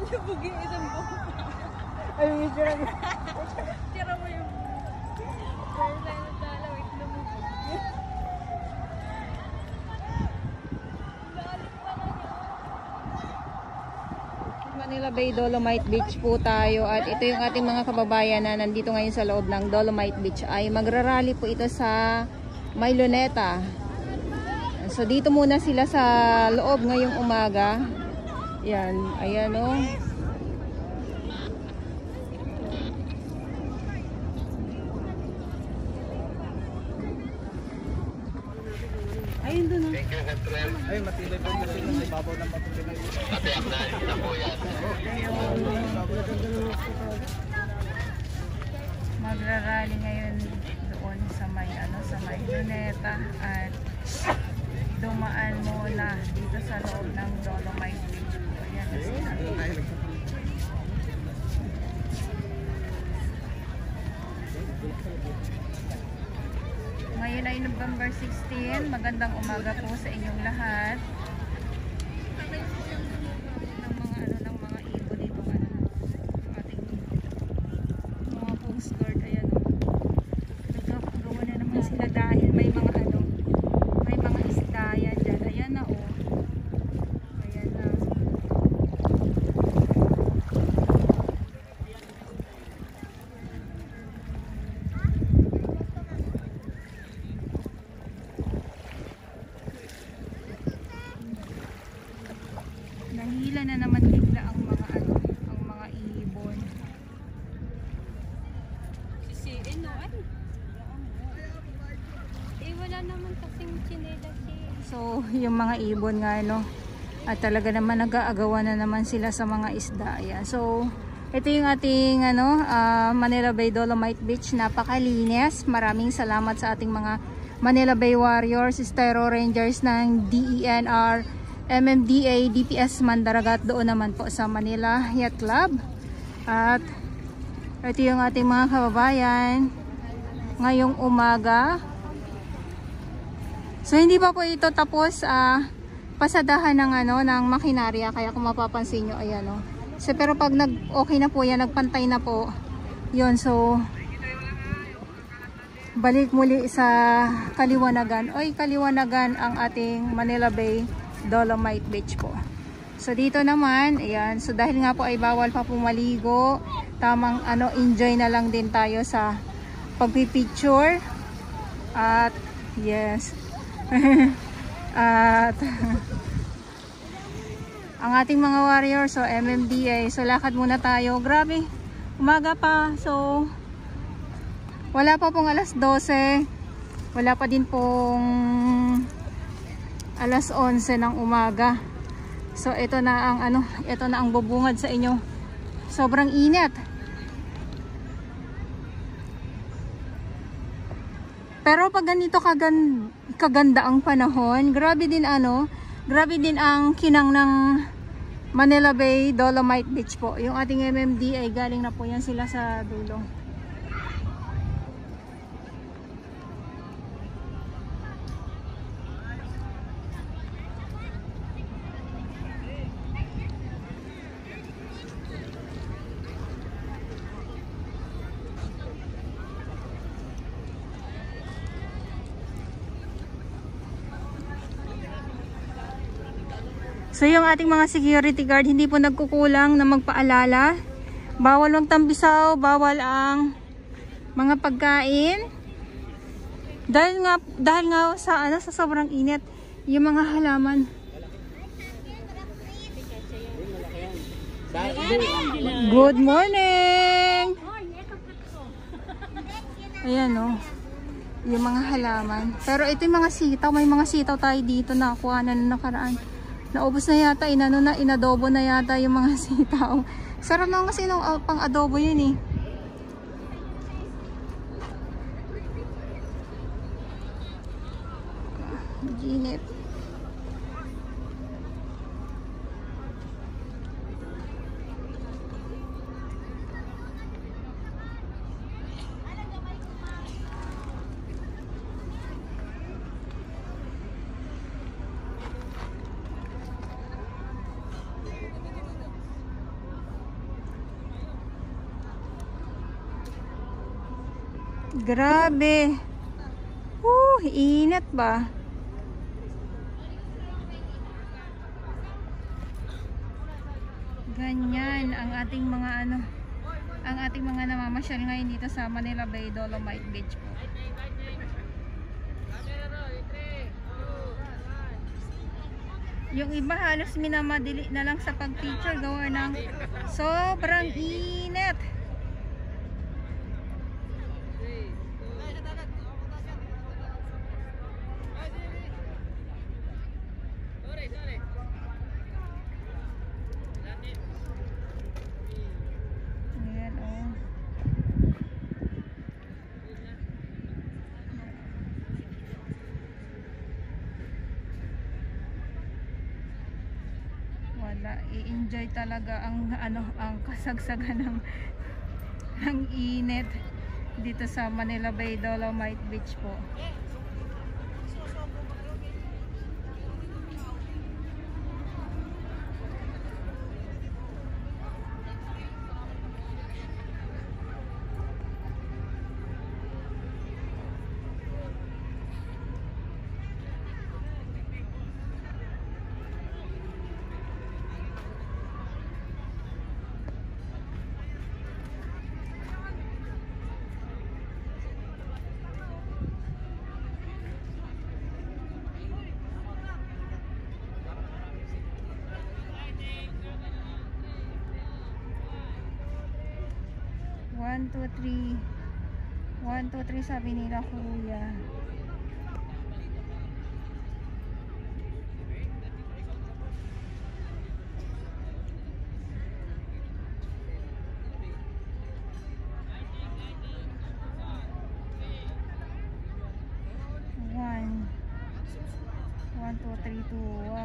Lubog yung isang buko. Ay, yung tira mo. Tira mo yung first time na tala. Wait, lumubog. Manila Bay Dolomite Beach po tayo at ito yung ating mga kababayan na nandito ngayon sa loob ng Dolomite Beach ay magrarally po ito sa Mayloneta. So dito muna sila sa loob ngayong umaga. Yan, ayan o. Ayun doon. Ay, matibay po kasi sa ibabaw ng patuloy. Magrarally ngayon doon sa may Luneta at dumaan muna dito sa loob ng Dolomite Beach. Ayan na sila. Ngayon ay November 16. Magandang umaga po sa inyong lahat. Ng mga ibon dito ating mga post guard. Ayan o. Nagkakagawa na naman sila dahil may mga isda yan dyan. Ayan na o. Ayan na. Nahila na naman bigla ang mga ibon. Kasi, wala naman kasing chinelas eh. So, yung mga ibon nga, no? At talaga naman nag-aagawan na naman sila sa mga isda. Ayan. So, ito yung ating Manila Bay Dolomite Beach. Napakalinis. Maraming salamat sa ating mga Manila Bay Warriors, Stero Rangers ng DENR, MMDA, DPS Mandaragat, doon naman po sa Manila Yacht Club. At ito yung ating mga kababayan ngayong umaga. So hindi pa po ito tapos pasadahan ng makinarya, kaya kung mapapansin nyo, ayan o. So, pero pag okay na po yan, nagpantay na po yun. So balik muli sa kaliwanagan. Kaliwanagan ang ating Manila Bay Dolomite Beach po. So dito naman, ayan, so dahil nga po ay bawal pa po maligo, tamang enjoy na lang din tayo sa pagpipicture. At yes. At ang ating mga warriors, so MMDA, so lakad muna tayo. Grabe, umaga pa. So wala pa pong alas 12. Wala pa din pong alas 11 ng umaga. So ito na ang bubungad sa inyo. Sobrang init. Pero pag ganito kaganda ang panahon, grabe din ang kinang ng Manila Bay Dolomite Beach po. Yung ating MMD ay galing na po yan sila sa dulo. So yung ating mga security guard hindi po nagkukulang na magpaalala. Bawal ang tambisaw, bawal ang mga pagkain. Dahil nga sa sobrang init, yung mga halaman. Good morning. Ayan o. Yung mga halaman. Pero ito yung mga sitaw, may mga sitaw tayo dito na kuha na nakaraan. Naubos na yata, inadobo na yata yung mga sitaw. Sarap naman kasi nung pang adobo yun eh. Ginip. Grabe. Init ba? Ganyan ang ating mga ang ating mga namamasyal ngayon dito sa Manila Bay Dolomite Beach po. Yung iba halos minamadili na lang sa pag-picture gawa ng sobrang init. Ayan, oh. Wala, i-enjoy talaga ang ang kasagsagan ng init dito sa Manila Bay Dolomite Beach po. One, two, three. 1, 2, 3 sabi nila kuya. One, 2, 3, 2,